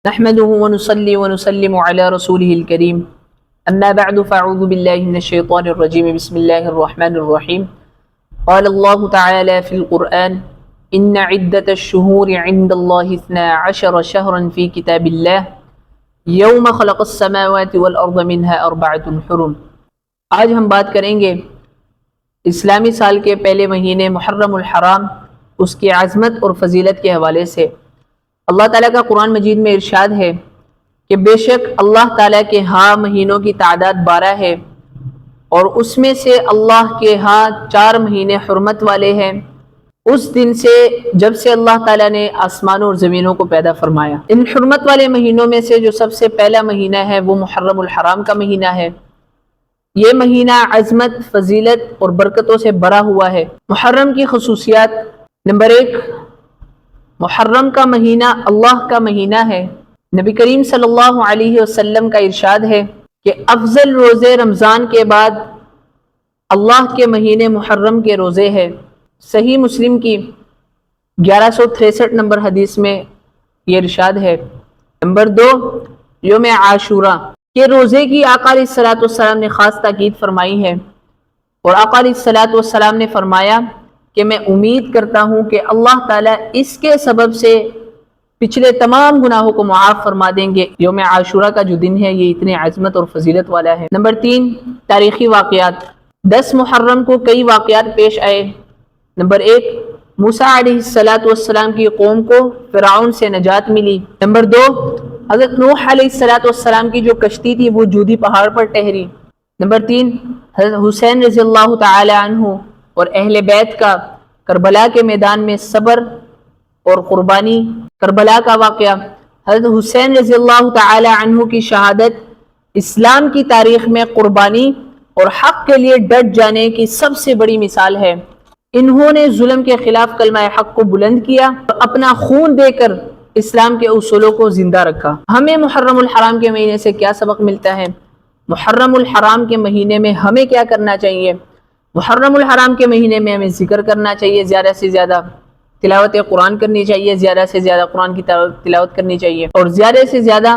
نحمده ونصلي ونسلم على رسوله الكريم أما بعد فأعوذ بالله من الشيطان الرجيم بسم الله الرحمن الرحيم قال الله تعالى في القرآن إن عدة الشهور عند الله 12 شهرا في كتاب الله يوم خلق السماوات والأرض منها 4 حرم۔ آج ہم بات کریں گے اسلامی سال کے پہلے مہینے محرم الحرام، اس کی عظمت اور فضیلت کے حوالے سے۔ اللہ تعالیٰ کا قرآن مجید میں ارشاد ہے کہ بے شک اللہ تعالیٰ کے ہاں مہینوں کی تعداد 12 ہے، اور اس میں سے اللہ کے ہاں 4 مہینے حرمت والے ہیں اس دن سے جب سے اللہ تعالیٰ نے آسمانوں اور زمینوں کو پیدا فرمایا۔ ان حرمت والے مہینوں میں سے جو سب سے پہلا مہینہ ہے وہ محرم الحرام کا مہینہ ہے۔ یہ مہینہ عظمت، فضیلت اور برکتوں سے بھرا ہوا ہے۔ محرم کی خصوصیات: نمبر 1، محرم کا مہینہ اللہ کا مہینہ ہے۔ نبی کریم صلی اللہ علیہ وسلم کا ارشاد ہے کہ افضل روزے رمضان کے بعد اللہ کے مہینے محرم کے روزے ہیں۔ صحیح مسلم کی 1163 نمبر حدیث میں یہ ارشاد ہے۔ نمبر 2، یوم عاشورہ کے روزے کی آقا علیہ الصلوۃ والسلام نے خاص تاکید فرمائی ہے، اور آقا علیہ الصلوۃ والسلام نے فرمایا کہ میں امید کرتا ہوں کہ اللہ تعالیٰ اس کے سبب سے پچھلے تمام گناہوں کو معاف فرما دیں گے۔ یوم عاشورہ کا جو دن ہے یہ اتنے عظمت اور فضیلت والا ہے۔ نمبر 3، تاریخی واقعات۔ 10 محرم کو کئی واقعات پیش آئے۔ نمبر 1، موسیٰ علیہ الصلوۃ والسلام کی قوم کو فرعون سے نجات ملی۔ نمبر 2، حضرت نوح علیہ الصلوۃ والسلام کی جو کشتی تھی وہ جودی پہاڑ پر ٹھہری۔ نمبر 3، حضرت حسین رضی اللہ تعالی عنہ اور اہل بیت کا کربلا کے میدان میں صبر اور قربانی۔ کربلا کا واقعہ: حضرت حسین رضی اللہ تعالی عنہ کی شہادت اسلام کی تاریخ میں قربانی اور حق کے لیے ڈٹ جانے کی سب سے بڑی مثال ہے۔ انہوں نے ظلم کے خلاف کلمہ حق کو بلند کیا اور اپنا خون دے کر اسلام کے اصولوں کو زندہ رکھا۔ ہمیں محرم الحرام کے مہینے سے کیا سبق ملتا ہے؟ محرم الحرام کے مہینے میں ہمیں کیا کرنا چاہیے؟ محرم الحرام کے مہینے میں ہمیں ذکر کرنا چاہیے، زیادہ سے زیادہ تلاوت قرآن کرنی چاہیے، زیادہ سے زیادہ قرآن کی تلاوت کرنی چاہیے، اور زیادہ سے زیادہ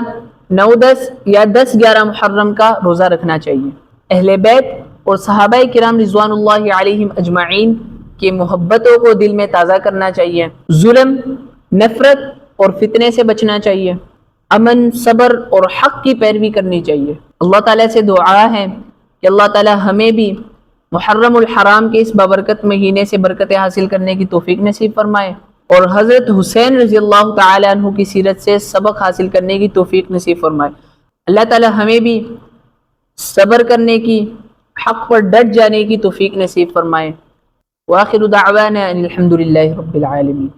9، 10 یا 10، 11 محرم کا روزہ رکھنا چاہیے۔ اہل بیت اور صحابہ کرام رضوان اللہ علیہم اجمعین کی محبتوں کو دل میں تازہ کرنا چاہیے۔ ظلم، نفرت اور فتنے سے بچنا چاہیے۔ امن، صبر اور حق کی پیروی کرنی چاہیے۔ اللہ تعالیٰ سے دعا ہے کہ اللہ تعالیٰ ہمیں بھی محرم الحرام کے اس بابرکت مہینے سے برکتیں حاصل کرنے کی توفیق نصیب فرمائے، اور حضرت حسین رضی اللہ تعالی عنہ کی سیرت سے سبق حاصل کرنے کی توفیق نصیب فرمائے۔ اللہ تعالیٰ ہمیں بھی صبر کرنے کی، حق پر ڈٹ جانے کی توفیق نصیب فرمائے۔ وآخر دعوانا ان الحمد للہ رب العالمین۔